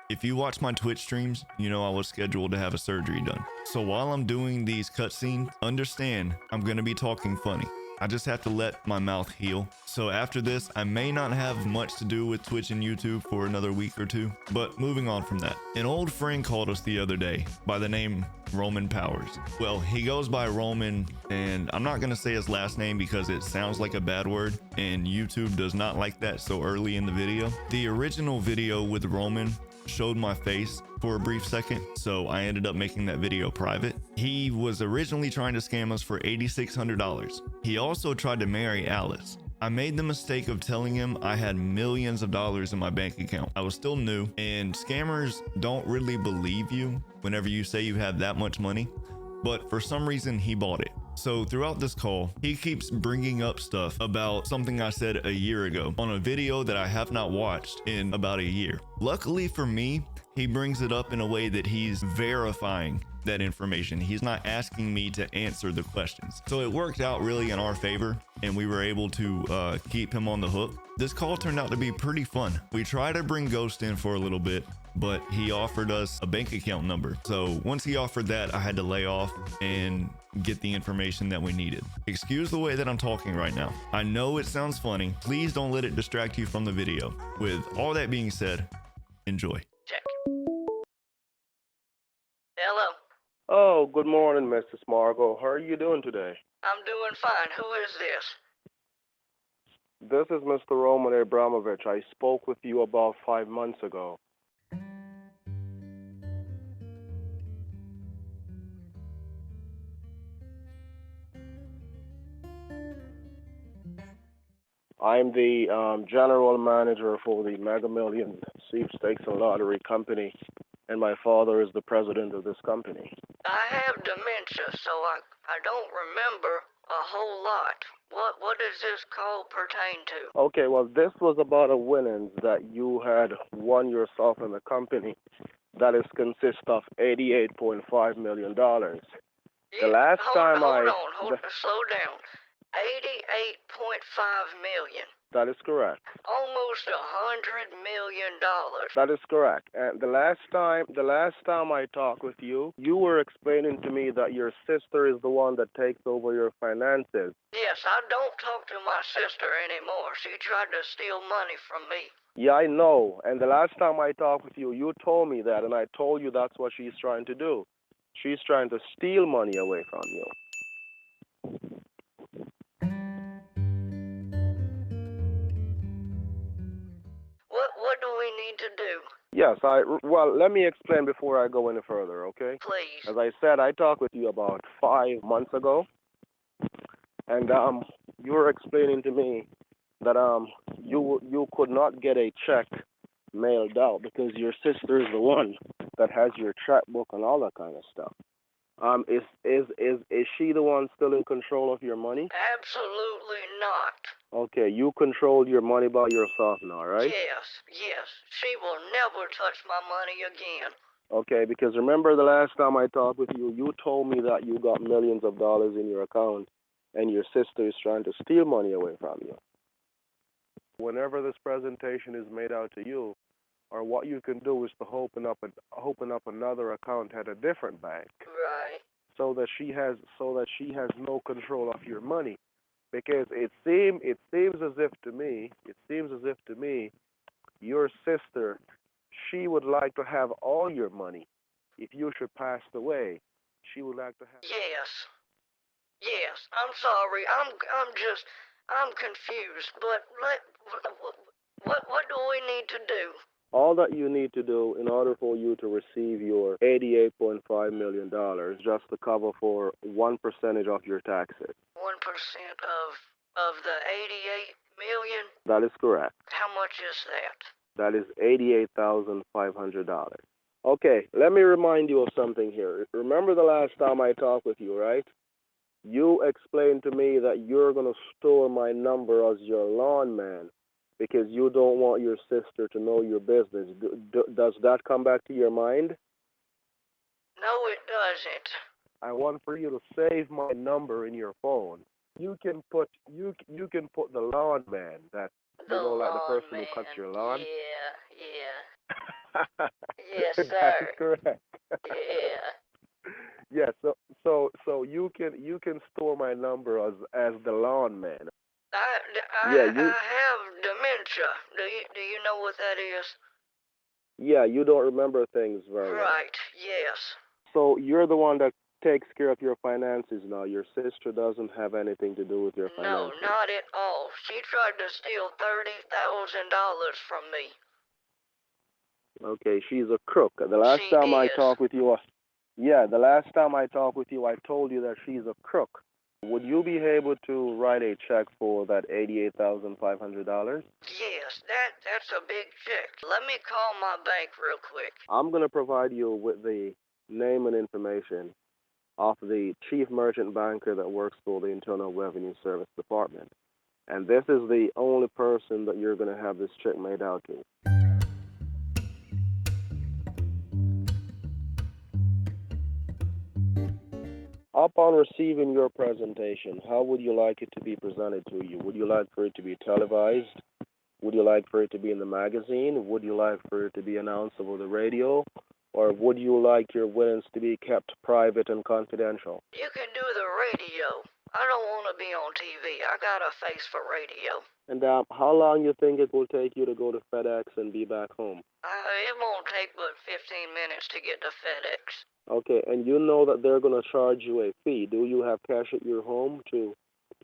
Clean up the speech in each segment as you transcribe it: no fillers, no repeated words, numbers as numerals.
If you watch my Twitch streams, you know I was scheduled to have a surgery done. So while I'm doing these cutscenes, understand I'm gonna be talking funny. I just have to let my mouth heal. So after this, I may not have much to do with Twitch and YouTube for another week or two. But moving on from that, an old friend called us the other day by the name Roman Powers. Well, he goes by Roman, and I'm not gonna say his last name because it sounds like a bad word, and YouTube does not like that so early in the video. The original video with Roman showed my face for a brief second, so I ended up making that video private. He was originally trying to scam us for $8,600. He also tried to marry Alice. I made the mistake of telling him I had millions of dollars in my bank account. I was still new, and scammers don't really believe you whenever you say you have that much money, but for some reason he bought it. So throughout this call, he keeps bringing up stuff about something I said a year ago on a video that I have not watched in about a year. Luckily for me, he brings it up in a way that he's verifying that information. He's not asking me to answer the questions. So it worked out really in our favor, and we were able to keep him on the hook. This call turned out to be pretty fun. We tried to bring Ghost in for a little bit, but he offered us a bank account number. So once he offered that, I had to lay off and get the information that we needed. Excuse the way that I'm talking right now. I know it sounds funny. Please don't let it distract you from the video. With all that being said, enjoy. Check. Hello. Oh, good morning, Mrs. Margot. How are you doing today? I'm doing fine. Who is this? This is Mr. Roman Abramovich. I spoke with you about 5 months ago. I'm the general manager for the Mega Million Sweepstakes and Lottery Company, and my father is the president of this company. I have dementia, so I don't remember a whole lot. What does this call pertain to? Okay, well, this was about a winnings that you had won yourself in the company. That is consist of $88.5 million. The last time Hold on, slow down. $88.5 million. That is correct. Almost $100 million. That is correct. And the last time I talked with you, you were explaining to me that your sister is the one that takes over your finances. Yes, I don't talk to my sister anymore. She tried to steal money from me. Yeah, I know. And the last time I talked with you, you told me that, and I told you that's what she's trying to do. She's trying to steal money away from you. What do we need to do? Yes, well, let me explain before I go any further, okay? Please. As I said, I talked with you about 5 months ago, and you were explaining to me that you could not get a check mailed out because your sister is the one that has your checkbook and all that kind of stuff. Is she the one still in control of your money? Absolutely not. Okay, you control your money by yourself now, right? Yes. She will never touch my money again. Okay, because remember the last time I talked with you, you told me that you got millions of dollars in your account and your sister is trying to steal money away from you. Whenever this presentation is made out to you, or what you can do is to open up another account at a different bank. Right. So that she has no control of your money. Because it seems as if to me, your sister, she would like to have all your money. If you should pass away, she would like to have. Yes. I'm sorry. I'm confused. But what do we need to do? All that you need to do in order for you to receive your $88.5 million just to cover for 1% of your taxes. 1% of the 88 million? That is correct. How much is that? That is $88,500. Okay, let me remind you of something here. Remember the last time I talked with you, right? You explained to me that you're going to store my number as your lawn man because you don't want your sister to know your business. Does that come back to your mind? No, it doesn't. I want for you to save my number in your phone. You can put the lawn man, that like the person who cuts your lawn. Yeah. Yes, That sir. is correct. Yeah. Yes, so you can store my number as the lawn man. Yeah, I have dementia. Do you know what that is? you don't remember things very well. Right. Yes. So you're the one that takes care of your finances now. Your sister doesn't have anything to do with your No, finances. not at all. She tried to steal $30,000 from me. Okay, she's a crook. The last She time I is. talked with you, the last time I talked with you, I told you that she's a crook. Would you be able to write a check for that $88,500? Yes, that's a big check. Let me call my bank real quick. I'm gonna provide you with the name and information of the chief merchant banker that works for the Internal Revenue Service Department, and this is the only person that you're gonna have this check made out to. Upon receiving your presentation, how would you like it to be presented to you? Would you like for it to be televised? Would you like for it to be in the magazine? Would you like for it to be announced over the radio? Or would you like your winnings to be kept private and confidential? You can do the radio. I don't want to be on TV. I got a face for radio. And how long you think it will take you to go to FedEx and be back home? It won't take but 15 minutes to get to FedEx. Okay, and you know that they're going to charge you a fee. Do you have cash at your home to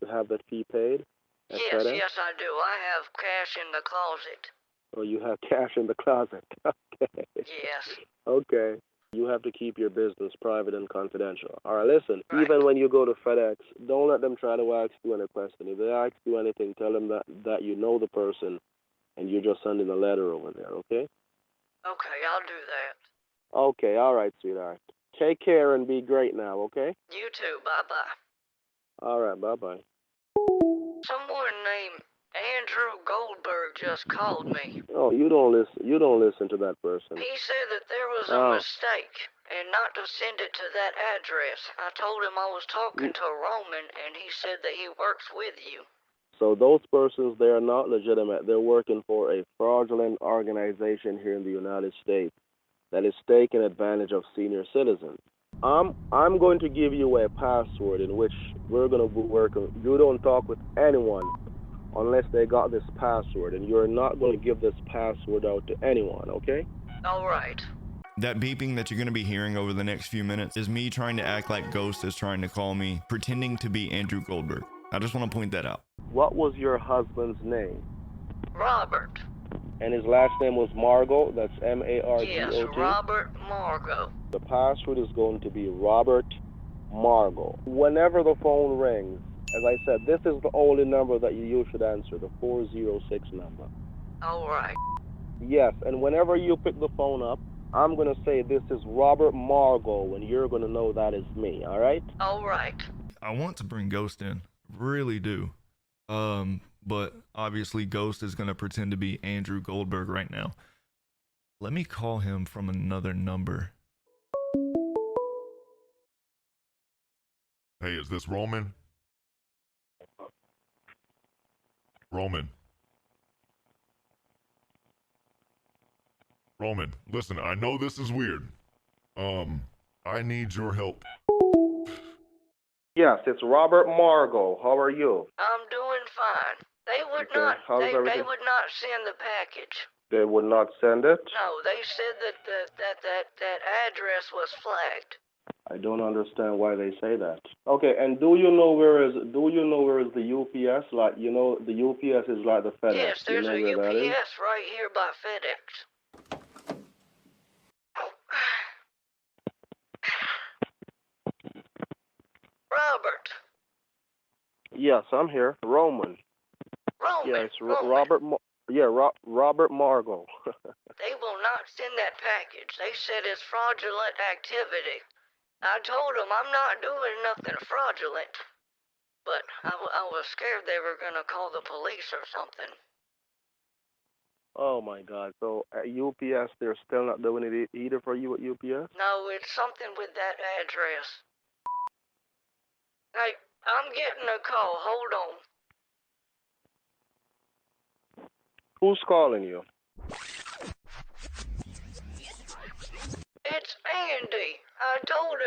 have that fee paid at Yes, FedEx? yes, I do. I have cash in the closet. Oh, you have cash in the closet. Okay. Yes. Okay. You have to keep your business private and confidential. All right, listen, Right. even when you go to FedEx, don't let them try to ask you any question. If they ask you anything, tell them that you know the person and you're just sending a letter over there, okay? Okay, I'll do that. Okay, all right, sweetheart. Take care and be great now, okay? You too. Bye-bye. All right, bye-bye. Someone named Andrew Goldberg just called me. Oh, you don't listen to that person. He said that there was a Oh. mistake and not to send it to that address. I told him I was talking to Roman, and he said that he works with you. So those persons, they are not legitimate. They're working for a fraudulent organization here in the United States that is taking advantage of senior citizens. I'm going to give you a password in which we're going to be working. You don't talk with anyone unless they got this password, and you're not going to give this password out to anyone, okay? All right. That beeping that you're going to be hearing over the next few minutes is me trying to act like Ghost is trying to call me, pretending to be Andrew Goldberg. I just want to point that out. What was your husband's name? Robert. And his last name was Margot. That's Margot. Yes, Robert Margot. The password is going to be Robert Margot. Whenever the phone rings, as I said, this is the only number that you should answer, the 406 number. All right. Yes, and whenever you pick the phone up, I'm going to say this is Robert Margot, and you're going to know that is me, all right? All right. I want to bring Ghost in, really do. But obviously Ghost is going to pretend to be Andrew Goldberg right now. Let me call him from another number. Hey, is this Roman? Roman. Roman, listen, I know this is weird. I need your help. Yes, it's Robert Margot. How are you? I'm doing fine. They would Okay, not. how's They everything? would not send the package. They would not send it? No, they said that address was flagged. I don't understand why they say that. Okay, and do you know where is the UPS? Like, you know, the UPS is like the FedEx. Yes, there's you know a where that is? UPS right here by FedEx. Robert. Yes, I'm here. Roman. Roman. Yeah, it's Roman. Robert Margot. They will not send that package. They said it's fraudulent activity. I told them I'm not doing nothing fraudulent. But I was scared they were going to call the police or something. Oh my God! So at UPS, they're still not doing it either for you at UPS? No, it's something with that address. Hey, I'm getting a call. Hold on. Who's calling you?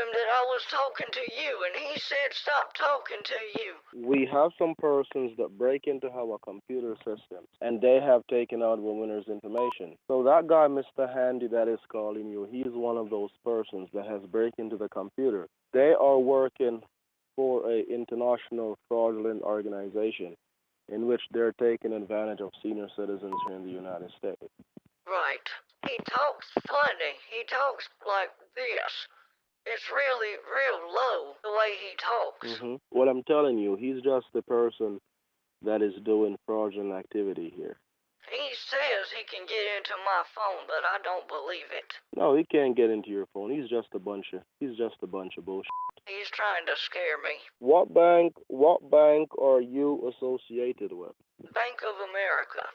him that I was talking to you, and he said stop talking to you. We have some persons that break into our computer systems, and they have taken out the winner's information. So that guy, Mr. Handy, that is calling you, he's one of those persons that has break into the computer. They are working for a international fraudulent organization in which they're taking advantage of senior citizens here in the United States. Right. He talks funny. He talks like this. It's really real low, the way he talks. What I'm telling you, he's just the person that is doing fraudulent activity here. He says he can get into my phone, but I don't believe it. No, he can't get into your phone. He's just a bunch of bullshit. He's trying to scare me. What bank are you associated with? Bank of America.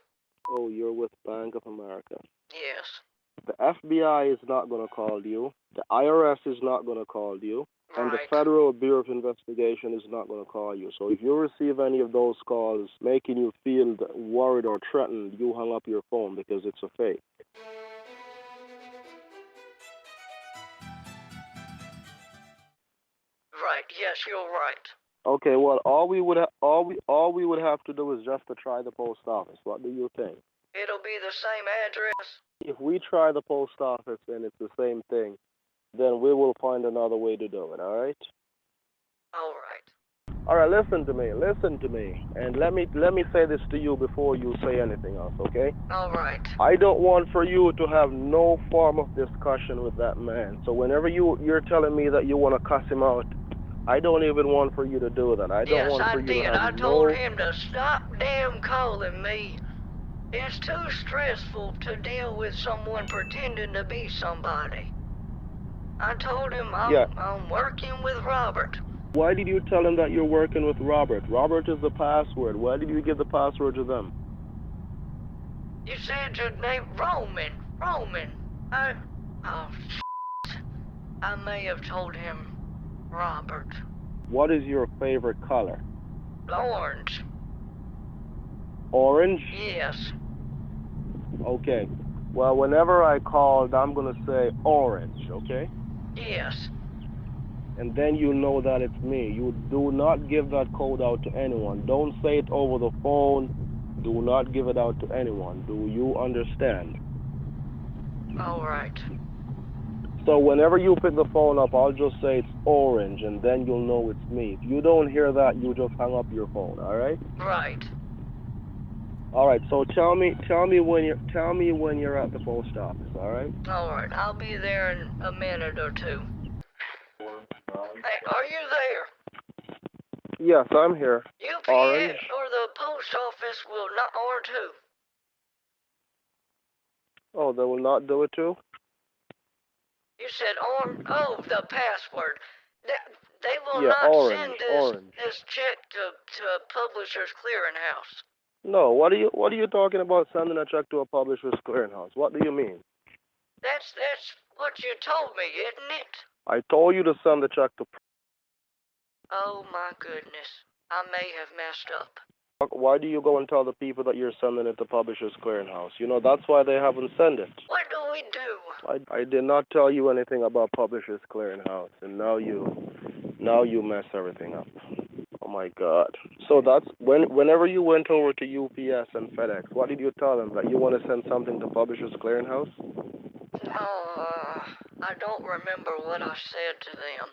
Oh, you're with Bank of America. Yes. The FBI is not going to call you. The IRS is not going to call you. And the Right. Federal Bureau of Investigation is not going to call you. So if you receive any of those calls making you feel worried or threatened, you hang up your phone because it's a fake. Right. Yes, you're right. Okay, well, all we would have to do is just to try the post office. What do you think? It'll be the same address. If we try the post office and it's the same thing, then we will find another way to do it, all right? All right. All right, listen to me. And let me say this to you before you say anything else, okay? All right. I don't want for you to have no form of discussion with that man. So whenever you're telling me that you want to cuss him out, I don't even want for you to do that. I don't Yes, want I for you did. to have I told him to stop damn calling me. It's too stressful to deal with someone pretending to be somebody. I told him I'm working with Robert. Why did you tell him that you're working with Robert? Robert is the password. Why did you give the password to them? You said your name, Roman. I may have told him Robert. What is your favorite color? Orange. Orange? Yes. Okay. Well, whenever I called, I'm going to say orange, okay? Yes. And then you know that it's me. You do not give that code out to anyone. Don't say it over the phone. Do not give it out to anyone. Do you understand? All right. So whenever you pick the phone up, I'll just say it's orange, and then you'll know it's me. If you don't hear that, you just hang up your phone, all right? Right. All right. So tell me when you're at the post office, all right? All right. I'll be there in a minute or two. Hey, are you there? Yes, I'm here. UPS Orange. or the post office will not, or two. Oh, they will not do it too? You said the password. They will Yeah, not orange, send this check to Publishers Clearinghouse. No, what are you talking about sending a check to a publisher's clearinghouse? What do you mean? That's what you told me, isn't it? I told you to send the check to... Oh my goodness. I may have messed up. Why do you go and tell the people that you're sending it to Publishers Clearinghouse? You know, that's why they haven't sent it. What do we do? I did not tell you anything about Publishers Clearinghouse, and now you mess everything up. Oh my God. So that's whenever you went over to UPS and FedEx, what did you tell them? That you want to send something to Publishers Clearinghouse? I don't remember what I said to them.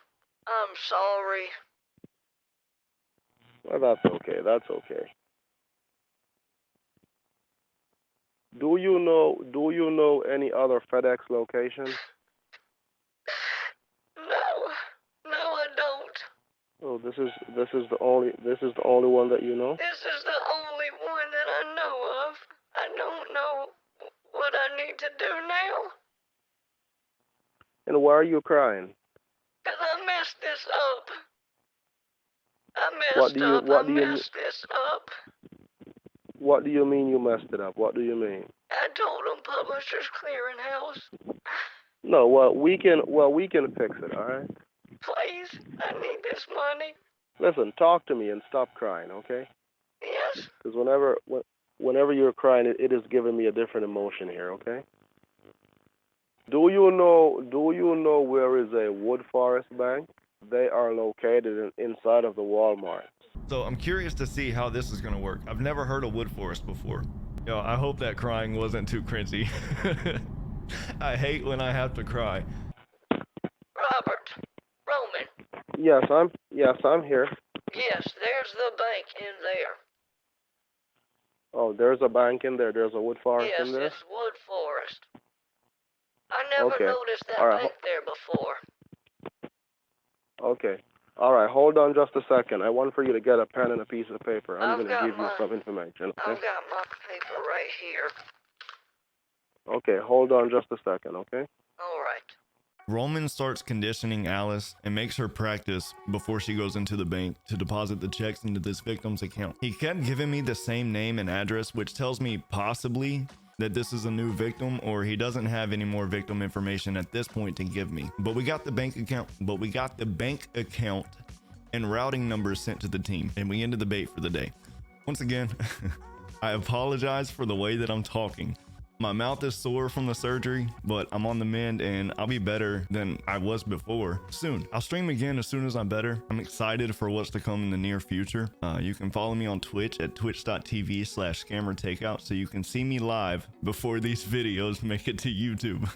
I'm sorry. Well, that's okay. Do you know any other FedEx locations? No, I don't. Oh, this is the only one that you know? This is the only one that I know of. I don't know what I need to do now. And why are you crying? 'Cause I messed this up. I What messed this up. What do you mean you messed it up? What do you mean? I told them Publishers Clearinghouse. No, well we can fix it, all right? Please, I need this money. Listen, talk to me and stop crying, okay? Yes. Because whenever you're crying, it is giving me a different emotion here, okay? Do you know where is a Wood Forest Bank? They are located inside of the Walmart. So I'm curious to see how this is gonna work. I've never heard of Wood Forest before. Yo, I hope that crying wasn't too cringy. I hate when I have to cry. Robert, Roman, Yes, I'm here. yes, there's the bank in there. Oh, there's a bank in there. There's a Wood Forest Yes, in there. it's Wood Forest. I never Okay. noticed that All right. bank there before. Okay. All right. Hold on just a second. I want for you to get a pen and a piece of paper. I'm I've going to got give you mine. some information. I've Okay. got my paper right here. Okay. Hold on just a second. Okay. All right. Roman starts conditioning Alice and makes her practice before she goes into the bank to deposit the checks into this victim's account. He kept giving me the same name and address, which tells me possibly that this is a new victim, or he doesn't have any more victim information at this point to give me. But we got the bank account and routing numbers sent to the team, and we ended the bait for the day. Once again, I apologize for the way that I'm talking. My mouth is sore from the surgery, but I'm on the mend and I'll be better than I was before soon. I'll stream again as soon as I'm better. I'm excited for what's to come in the near future. You can follow me on Twitch at twitch.tv/scammertakeout so you can see me live before these videos make it to YouTube.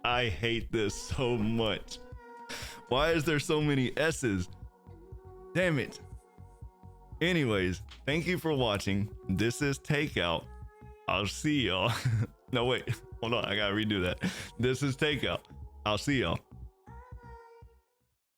I hate this so much. Why is there so many S's? Damn it. Anyways, thank you for watching. This is Takeout. I'll see y'all. No, wait, hold on. I gotta redo that. This is Takeout. I'll see y'all.